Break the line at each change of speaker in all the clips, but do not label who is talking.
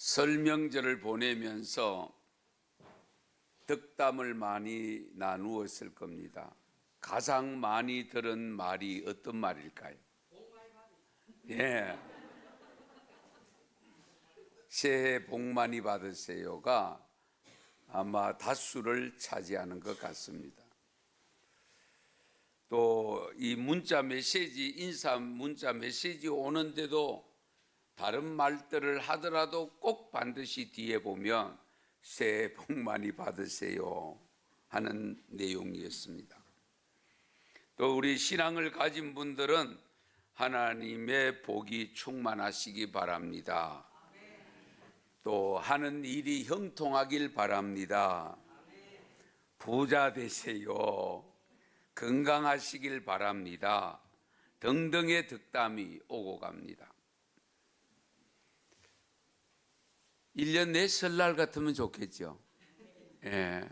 설 명절을 보내면서 덕담을 많이 나누었을 겁니다. 가장 많이 들은 말이 어떤 말일까요? 예, 새해 복 많이 받으세요가 아마 다수를 차지하는 것 같습니다. 또 이 문자 메시지, 인사 문자 메시지 오는데도 다른 말들을 하더라도 꼭 반드시 뒤에 보면 새해 복 많이 받으세요 하는 내용이었습니다. 또 우리 신앙을 가진 분들은 하나님의 복이 충만하시기 바랍니다. 또 하는 일이 형통하길 바랍니다. 부자 되세요. 건강하시길 바랍니다. 등등의 덕담이 오고 갑니다. 1년 내 설날 같으면 좋겠죠. 예.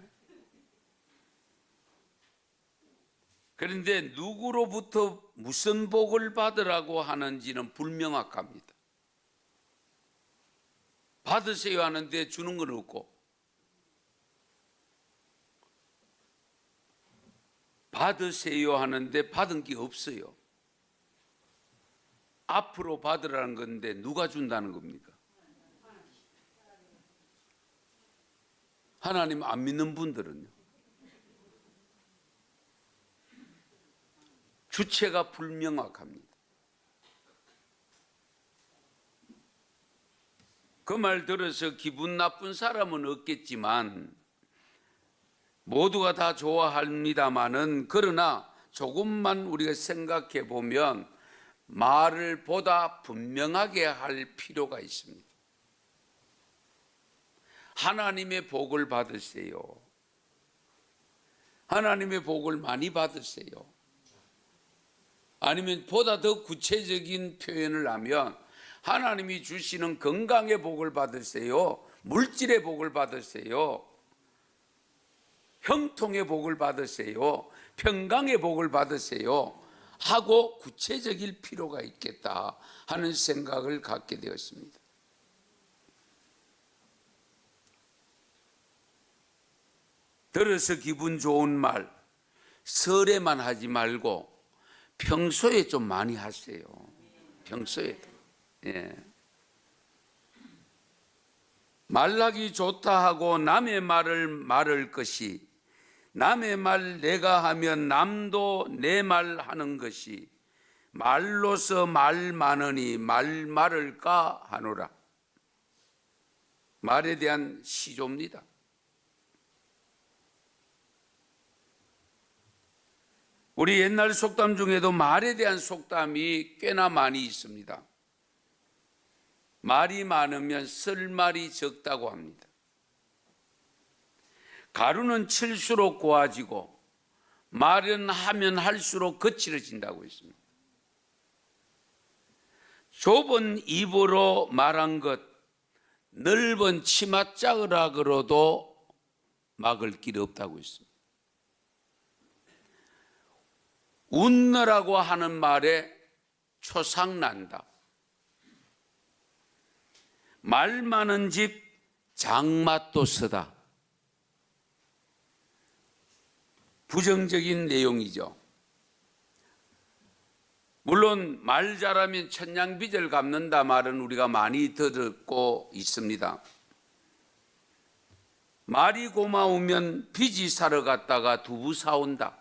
그런데 누구로부터 무슨 복을 받으라고 하는지는 불명확합니다. 받으세요 하는데 주는 건 없고, 받으세요 하는데 받은 게 없어요. 앞으로 받으라는 건데 누가 준다는 겁니까? 하나님 안 믿는 분들은요, 주체가 불명확합니다. 그 말 들어서 기분 나쁜 사람은 없겠지만 모두가 다 좋아합니다마는, 그러나 조금만 우리가 생각해 보면 말을 보다 분명하게 할 필요가 있습니다. 하나님의 복을 받으세요. 하나님의 복을 많이 받으세요. 아니면 보다 더 구체적인 표현을 하면 하나님이 주시는 건강의 복을 받으세요. 물질의 복을 받으세요. 형통의 복을 받으세요. 평강의 복을 받으세요 하고 구체적일 필요가 있겠다 하는 생각을 갖게 되었습니다. 들어서 기분 좋은 말 설에만 하지 말고 평소에 좀 많이 하세요. 평소에도. 예. 말하기 좋다 하고 남의 말을 말할 것이, 남의 말 내가 하면 남도 내 말 하는 것이, 말로서 말 많으니 말 말을까 하노라. 말에 대한 시조입니다. 우리 옛날 속담 중에도 말에 대한 속담이 꽤나 많이 있습니다. 말이 많으면 쓸 말이 적다고 합니다. 가루는 칠수록 고와지고 말은 하면 할수록 거칠어진다고 했습니다. 좁은 입으로 말한 것, 넓은 치맛자락으로도 막을 길이 없다고 했습니다. 웃느라고 하는 말에 초상난다. 말 많은 집 장맛도 쓰다. 부정적인 내용이죠. 물론 말 잘하면 천냥빚을 갚는다 말은 우리가 많이 듣고 있습니다. 말이 고마우면 빚이 사러 갔다가 두부 사온다.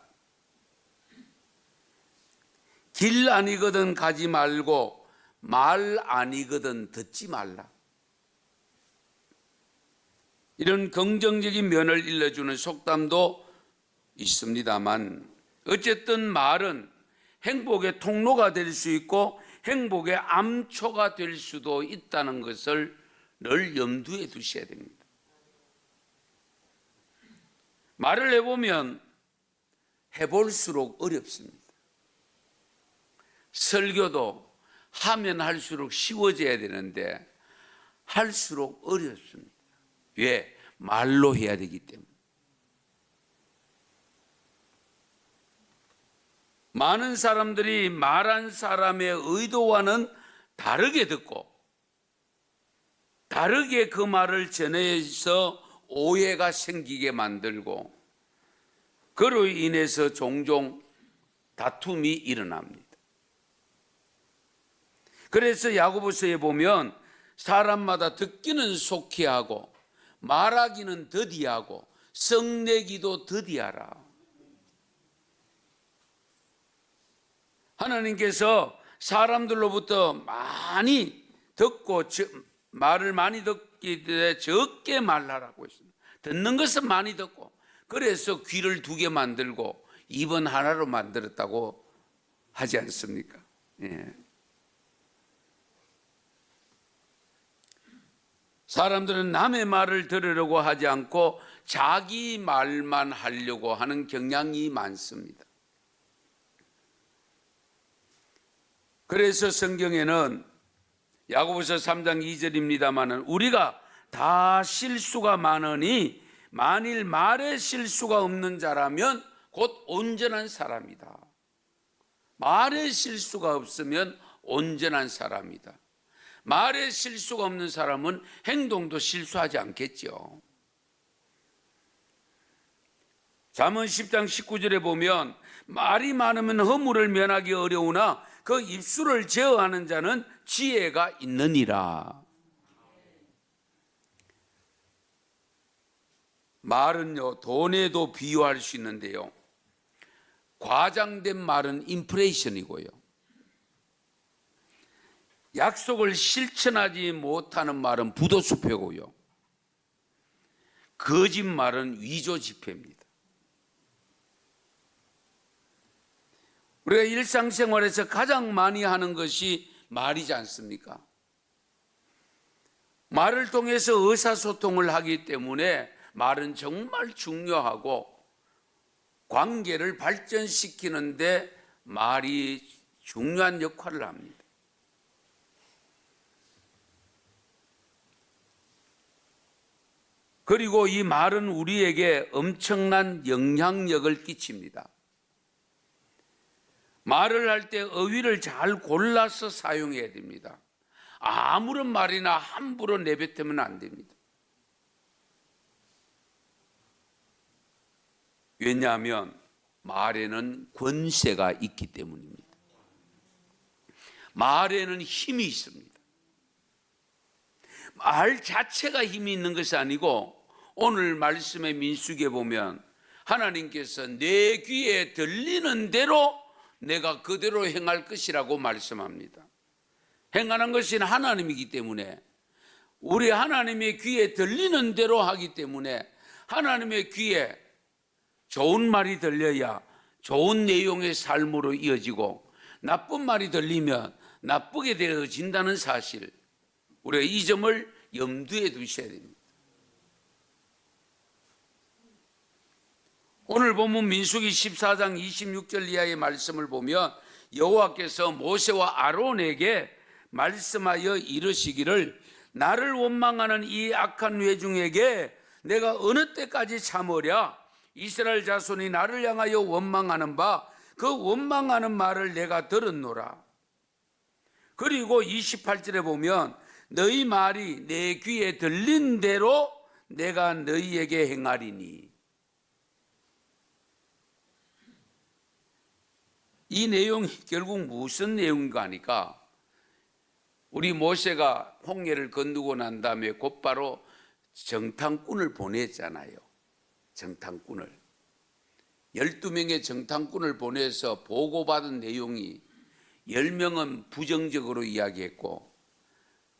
길 아니거든 가지 말고 말 아니거든 듣지 말라. 이런 긍정적인 면을 일러주는 속담도 있습니다만, 어쨌든 말은 행복의 통로가 될 수 있고 행복의 암초가 될 수도 있다는 것을 늘 염두에 두셔야 됩니다. 말을 해보면 해볼수록 어렵습니다. 설교도 하면 할수록 쉬워져야 되는데 할수록 어렵습니다. 왜? 말로 해야 되기 때문에. 많은 사람들이 말한 사람의 의도와는 다르게 듣고 다르게 그 말을 전해서 오해가 생기게 만들고 그로 인해서 종종 다툼이 일어납니다. 그래서 야고보서에 보면 사람마다 듣기는 속히 하고 말하기는 더디하고 성내기도 더디하라. 하나님께서 사람들로부터 많이 듣고 말을 많이 듣기 때문에 적게 말하라고 했습니다. 듣는 것은 많이 듣고 그래서 귀를 2개 만들고 입은 하나로 만들었다고 하지 않습니까? 예. 사람들은 남의 말을 들으려고 하지 않고 자기 말만 하려고 하는 경향이 많습니다. 그래서 성경에는 야고보서 3장 2절입니다마는 우리가 다 실수가 많으니 만일 말에 실수가 없는 자라면 곧 온전한 사람이다. 말에 실수가 없으면 온전한 사람이다. 말에 실수가 없는 사람은 행동도 실수하지 않겠죠. 잠언 10장 19절에 보면 말이 많으면 허물을 면하기 어려우나 그 입술을 제어하는 자는 지혜가 있느니라. 말은요, 돈에도 비유할 수 있는데요. 과장된 말은 인플레이션이고요. 약속을 실천하지 못하는 말은 부도수표고요. 거짓말은 위조지폐입니다. 우리가 일상생활에서 가장 많이 하는 것이 말이지 않습니까? 말을 통해서 의사소통을 하기 때문에 말은 정말 중요하고 관계를 발전시키는데 말이 중요한 역할을 합니다. 그리고 이 말은 우리에게 엄청난 영향력을 끼칩니다. 말을 할 때 어휘를 잘 골라서 사용해야 됩니다. 아무런 말이나 함부로 내뱉으면 안 됩니다. 왜냐하면 말에는 권세가 있기 때문입니다. 말에는 힘이 있습니다. 말 자체가 힘이 있는 것이 아니고 오늘 말씀의 민수기에 보면 하나님께서 내 귀에 들리는 대로 내가 그대로 행할 것이라고 말씀합니다. 행하는 것은 하나님이기 때문에 우리 하나님의 귀에 들리는 대로 하기 때문에 하나님의 귀에 좋은 말이 들려야 좋은 내용의 삶으로 이어지고 나쁜 말이 들리면 나쁘게 되어진다는 사실, 우리가 이 점을 염두에 두셔야 됩니다. 오늘 본문 민수기 14장 26절 이하의 말씀을 보면 여호와께서 모세와 아론에게 말씀하여 이르시기를 나를 원망하는 이 악한 회중에게 내가 어느 때까지 참으랴? 이스라엘 자손이 나를 향하여 원망하는 바 그 원망하는 말을 내가 들었노라. 그리고 28절에 보면 너희 말이 내 귀에 들린 대로 내가 너희에게 행하리니. 이 내용이 결국 무슨 내용인가 하니까 우리 모세가 홍해를 건너고 난 다음에 곧바로 정탐꾼을 보냈잖아요. 정탐꾼을 12명의 정탐꾼을 보내서 보고받은 내용이 10명은 부정적으로 이야기했고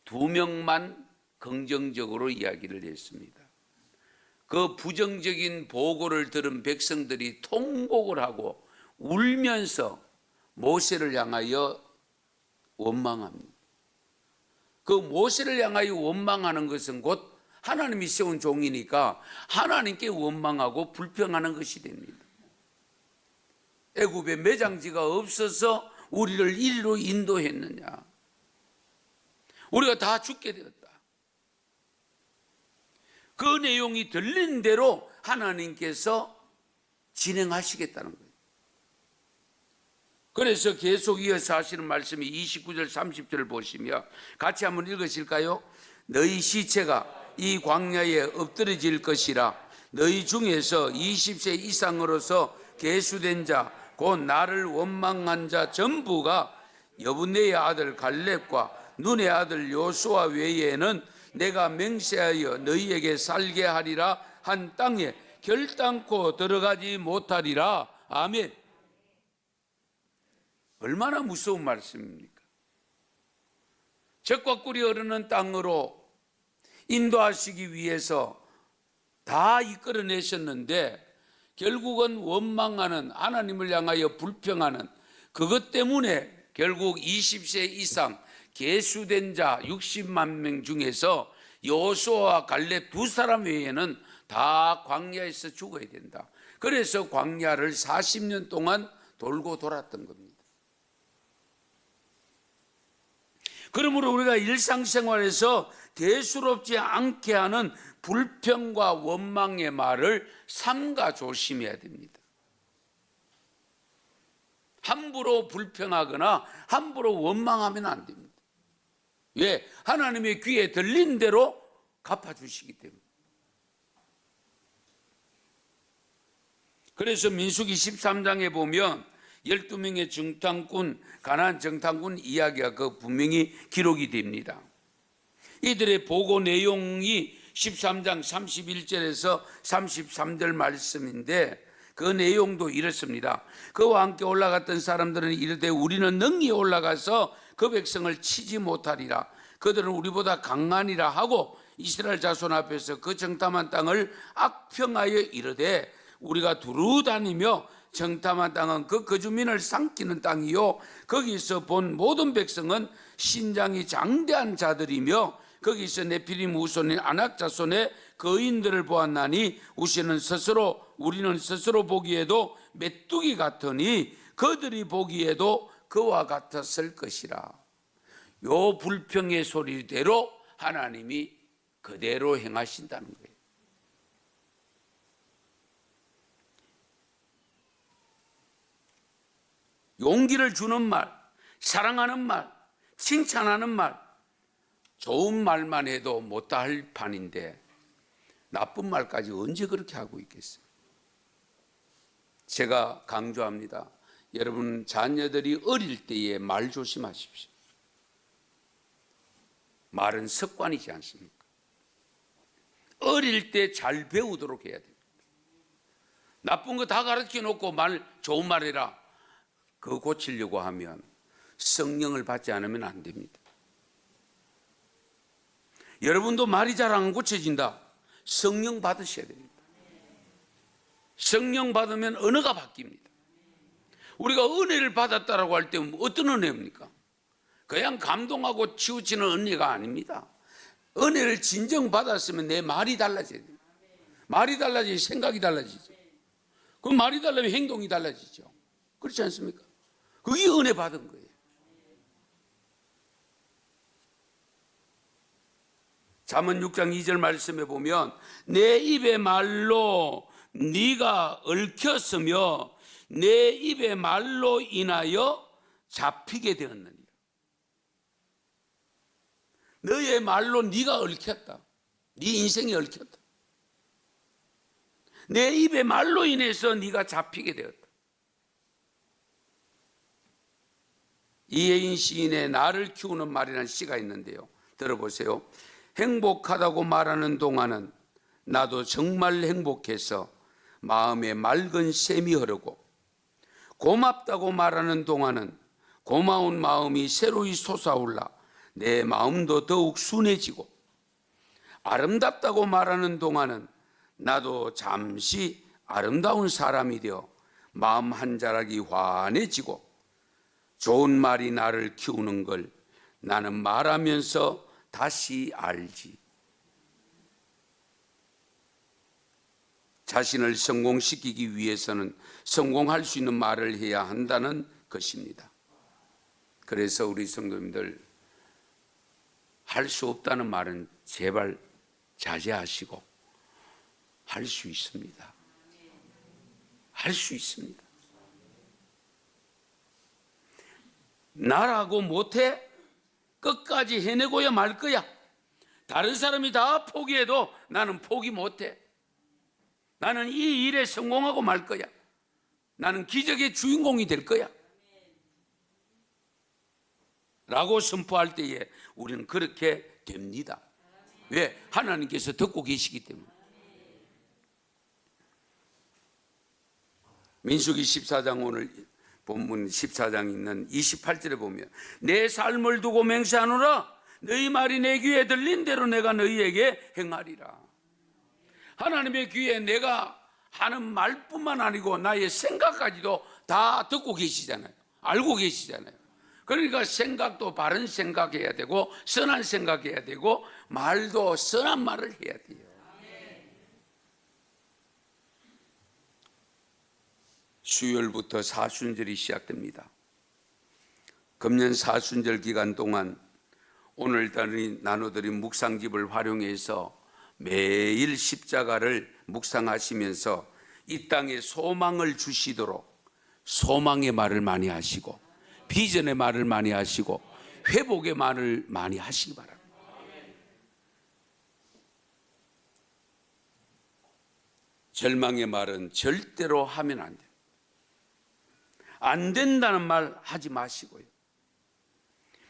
2명만 긍정적으로 이야기를 했습니다. 그 부정적인 보고를 들은 백성들이 통곡을 하고 울면서 모세를 향하여 원망합니다. 그 모세를 향하여 원망하는 것은 곧 하나님이 세운 종이니까 하나님께 원망하고 불평하는 것이 됩니다. 애굽에 매장지가 없어서 우리를 이리로 인도했느냐? 우리가 다 죽게 되었다. 그 내용이 들린 대로 하나님께서 진행하시겠다는 거예요. 그래서 계속 이어서 하시는 말씀이 29절 30절을 보시면 같이 한번 읽으실까요? 너희 시체가 이 광야에 엎드러질 것이라. 너희 중에서 20세 이상으로서 계수된 자 곧 나를 원망한 자 전부가 여분네의 아들 갈렙과 눈의 아들 요수아 외에는 내가 맹세하여 너희에게 살게 하리라 한 땅에 결단코 들어가지 못하리라. 아멘. 얼마나 무서운 말씀입니까? 젖과 꿀이 흐르는 땅으로 인도하시기 위해서 다 이끌어내셨는데 결국은 원망하는, 하나님을 향하여 불평하는 그것 때문에 결국 20세 이상 계수된 자 60만 명 중에서 여호수아와 갈렙 두 사람 외에는 다 광야에서 죽어야 된다. 그래서 광야를 40년 동안 돌고 돌았던 겁니다. 그러므로 우리가 일상생활에서 대수롭지 않게 하는 불평과 원망의 말을 삼가 조심해야 됩니다. 함부로 불평하거나 함부로 원망하면 안 됩니다. 왜? 하나님의 귀에 들린 대로 갚아주시기 때문에. 그래서 민수기 13장에 보면 12명의 정탐꾼, 가나안 정탐꾼 이야기가 그 분명히 기록이 됩니다. 이들의 보고 내용이 13장 31절에서 33절 말씀인데 그 내용도 이렇습니다. 그와 함께 올라갔던 사람들은 이르되 우리는 능히 올라가서 그 백성을 치지 못하리라. 그들은 우리보다 강하니라 하고 이스라엘 자손 앞에서 그 정탐한 땅을 악평하여 이르되 우리가 두루 다니며 정탐한 땅은 그 거주민을 삼키는 땅이요 거기서 본 모든 백성은 신장이 장대한 자들이며 거기서 네피림 후손인 아낙 자손의 거인들을 보았나니 우리는 스스로 보기에도 메뚜기 같으니 그들이 보기에도 그와 같았을 것이라. 요 불평의 소리대로 하나님이 그대로 행하신다는 거예요. 용기를 주는 말, 사랑하는 말, 칭찬하는 말, 좋은 말만 해도 못다 할 판인데 나쁜 말까지 언제 그렇게 하고 있겠어요? 제가 강조합니다. 여러분 자녀들이 어릴 때에 말 조심하십시오. 말은 습관이지 않습니까? 어릴 때 잘 배우도록 해야 됩니다. 나쁜 거 다 가르쳐 놓고 좋은 말 해라. 그거 고치려고 하면 성령을 받지 않으면 안 됩니다. 여러분도 말이 잘 안 고쳐진다. 성령 받으셔야 됩니다. 성령 받으면 언어가 바뀝니다. 우리가 은혜를 받았다라고 할 때 어떤 은혜입니까? 그냥 감동하고 치우치는 은혜가 아닙니다. 은혜를 진정 받았으면 내 말이 달라져야 됩니다. 말이 달라지면 생각이 달라지죠. 그럼 말이 달라지면 행동이 달라지죠. 그렇지 않습니까? 그게 은혜 받은 거예요. 잠언 6장 2절 말씀에 보면 내 입의 말로 네가 얽혔으며 내 입의 말로 인하여 잡히게 되었느니라. 너의 말로 네가 얽혔다. 네 인생이 얽혔다. 내 입의 말로 인해서 네가 잡히게 되었다. 이혜인 시인의 나를 키우는 말이라는 시가 있는데요. 들어보세요. 행복하다고 말하는 동안은 나도 정말 행복해서 마음에 맑은 샘이 흐르고 고맙다고 말하는 동안은 고마운 마음이 새로이 솟아올라 내 마음도 더욱 순해지고 아름답다고 말하는 동안은 나도 잠시 아름다운 사람이 되어 마음 한 자락이 환해지고 좋은 말이 나를 키우는 걸 나는 말하면서 다시 알지. 자신을 성공시키기 위해서는 성공할 수 있는 말을 해야 한다는 것입니다. 그래서 우리 성도님들 할 수 없다는 말은 제발 자제하시고 할 수 있습니다. 할 수 있습니다. 나라고 못해? 끝까지 해내고야 말 거야. 다른 사람이 다 포기해도 나는 포기 못해. 나는 이 일에 성공하고 말 거야. 나는 기적의 주인공이 될 거야. 라고 선포할 때에 우리는 그렇게 됩니다. 왜? 하나님께서 듣고 계시기 때문에. 민수기 14장 오늘 본문 14장 있는 28절에 보면 내 삶을 두고 맹세하노라 너희 말이 내 귀에 들린 대로 내가 너희에게 행하리라. 하나님의 귀에 내가 하는 말뿐만 아니고 나의 생각까지도 다 듣고 계시잖아요. 알고 계시잖아요. 그러니까 생각도 바른 생각해야 되고 선한 생각해야 되고 말도 선한 말을 해야 돼요. 수요일부터 사순절이 시작됩니다. 금년 사순절 기간 동안 오늘 나눠드린 묵상집을 활용해서 매일 십자가를 묵상하시면서 이 땅에 소망을 주시도록 소망의 말을 많이 하시고 비전의 말을 많이 하시고 회복의 말을 많이 하시기 바랍니다. 절망의 말은 절대로 하면 안 돼요. 안 된다는 말 하지 마시고요.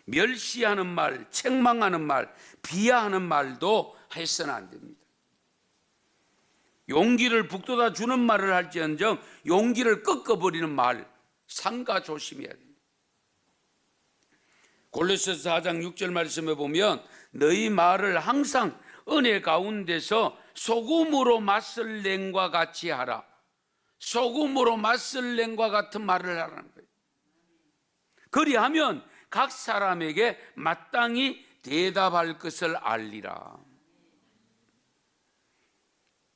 멸시하는 말, 책망하는 말, 비하하는 말도 해서는 안 됩니다. 용기를 북돋아 주는 말을 할지언정 용기를 꺾어버리는 말 삼가 조심해야 됩니다. 골로새서 4장 6절 말씀에 보면 너희 말을 항상 은혜 가운데서 소금으로 맛을 낸과 같이 하라. 소금으로 맛을 낸과 같은 말을 하라는 거예요. 그리하면 각 사람에게 마땅히 대답할 것을 알리라.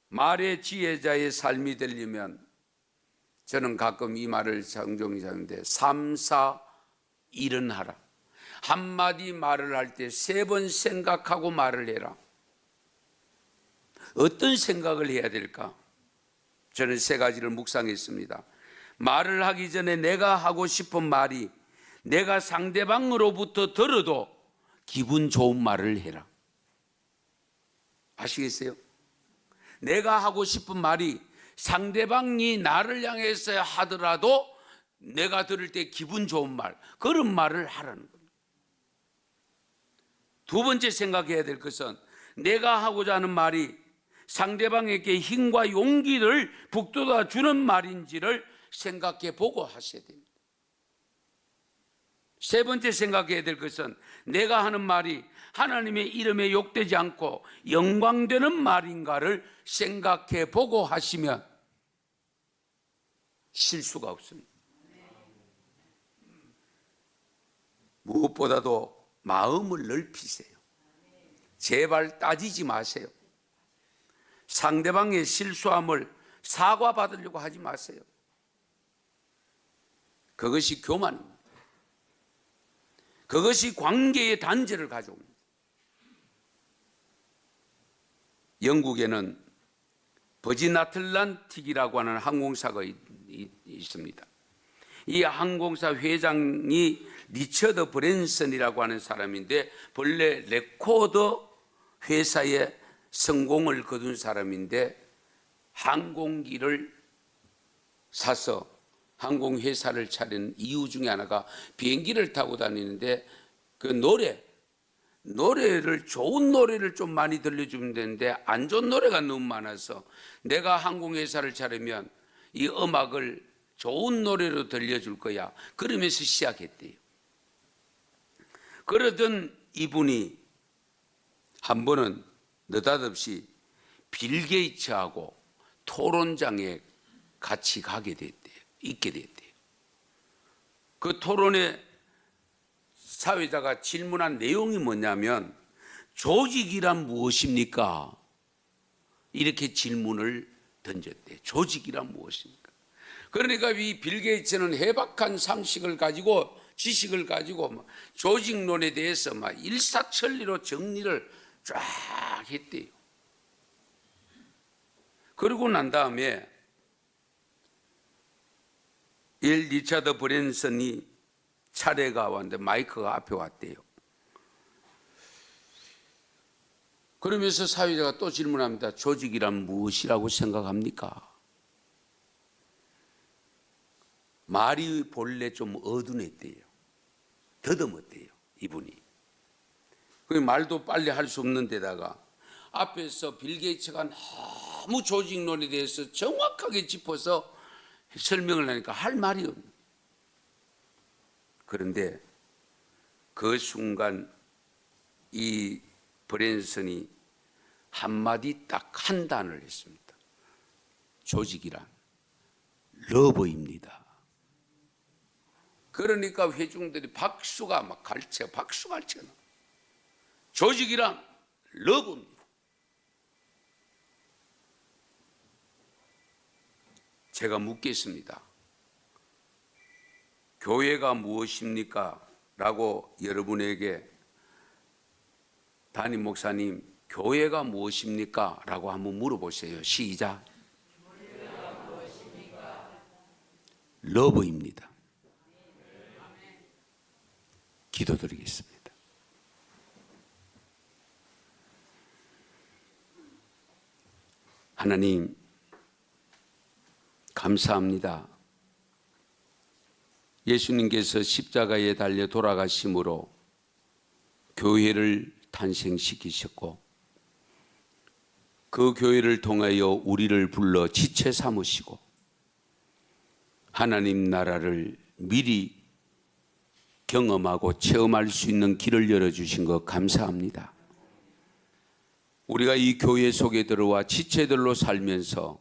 말의 지혜자의 삶이 되려면 저는 가끔 이 말을 정종히 하는데 3, 4, 1은 하라. 한마디 말을 할 때 3번 생각하고 말을 해라. 어떤 생각을 해야 될까? 저는 3가지를 묵상했습니다. 말을 하기 전에 내가 하고 싶은 말이 내가 상대방으로부터 들어도 기분 좋은 말을 해라. 아시겠어요? 내가 하고 싶은 말이 상대방이 나를 향해서 하더라도 내가 들을 때 기분 좋은 말, 그런 말을 하라는 겁니다. 두 번째 생각해야 될 것은 내가 하고자 하는 말이 상대방에게 힘과 용기를 북돋아 주는 말인지를 생각해 보고 하셔야 됩니다. 세 번째 생각해야 될 것은 내가 하는 말이 하나님의 이름에 욕되지 않고 영광되는 말인가를 생각해 보고 하시면 실수가 없습니다. 무엇보다도 마음을 넓히세요. 제발 따지지 마세요. 상대방의 실수함을 사과받으려고 하지 마세요. 그것이 교만입니다. 그것이 관계의 단절을 가져옵니다. 영국에는 버진 아틀란틱이라고 하는 항공사가 있습니다. 이 항공사 회장이 리처드 브랜슨이라고 하는 사람인데 본래 레코더 회사의 성공을 거둔 사람인데 항공기를 사서 항공회사를 차린 이유 중에 하나가 비행기를 타고 다니는데 그 노래를 좋은 노래를 좀 많이 들려주면 되는데 안 좋은 노래가 너무 많아서 내가 항공회사를 차리면 이 음악을 좋은 노래로 들려줄 거야. 그러면서 시작했대요. 그러던 이분이 한 번은 느닷없이 빌 게이츠하고 토론장에 같이 있게 됐대요. 그 토론에 사회자가 질문한 내용이 뭐냐면 조직이란 무엇입니까? 이렇게 질문을 던졌대요. 조직이란 무엇입니까? 그러니까 이 빌 게이츠는 해박한 상식을 가지고 지식을 가지고 조직론에 대해서 일사천리로 정리를 쫙 했대요. 그러고 난 다음에 리차드 브랜슨이 차례가 왔는데 마이크가 앞에 왔대요. 그러면서 사회자가 또 질문합니다. 조직이란 무엇이라고 생각합니까? 말이 본래 좀 어두냈대요. 더듬었대요, 이분이. 그 말도 빨리 할 수 없는 데다가 앞에서 빌 게이츠가 너무 조직론에 대해서 정확하게 짚어서 설명을 하니까 할 말이 없는. 그런데 그 순간 이 브랜슨이 한마디 딱 한 단어를 했습니다. 조직이란 러브입니다. 그러니까 회중들이 박수가 막 갈채, 박수 갈채 나. 조직이란 러브입니다. 제가 묻겠습니다. 교회가 무엇입니까? 라고 여러분에게 담임 목사님, 교회가 무엇입니까? 라고 한번 물어보세요. 시작. 교회가 무엇입니까? 러브입니다. 기도드리겠습니다. 하나님, 감사합니다. 예수님께서 십자가에 달려 돌아가심으로 교회를 탄생시키셨고 그 교회를 통하여 우리를 불러 지체 삼으시고 하나님 나라를 미리 경험하고 체험할 수 있는 길을 열어주신 것 감사합니다. 우리가 이 교회 속에 들어와 지체들로 살면서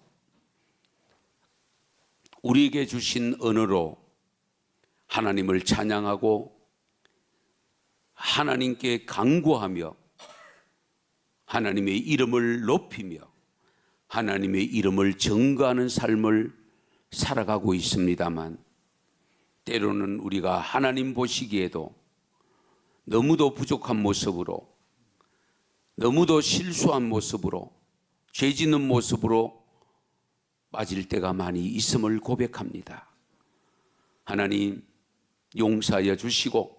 우리에게 주신 언어로 하나님을 찬양하고 하나님께 간구하며 하나님의 이름을 높이며 하나님의 이름을 증거하는 삶을 살아가고 있습니다만 때로는 우리가 하나님 보시기에도 너무도 부족한 모습으로 너무도 실수한 모습으로 죄 짓는 모습으로 빠질 때가 많이 있음을 고백합니다. 하나님 용서하여 주시고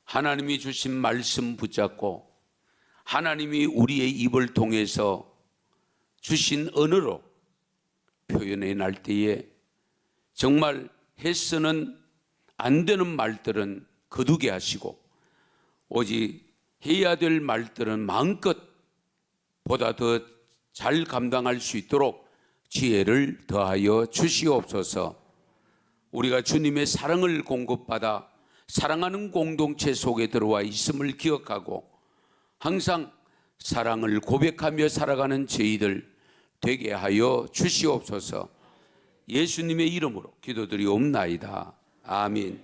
하나님이 주신 말씀 붙잡고 하나님이 우리의 입을 통해서 주신 언어로 표현해 날 때에 정말 해서는 안 되는 말들은 거두게 하시고 오직 해야 될 말들은 마음껏 보다 더 잘 감당할 수 있도록 지혜를 더하여 주시옵소서. 우리가 주님의 사랑을 공급받아 사랑하는 공동체 속에 들어와 있음을 기억하고 항상 사랑을 고백하며 살아가는 저희들 되게 하여 주시옵소서. 예수님의 이름으로 기도드리옵나이다. 아멘.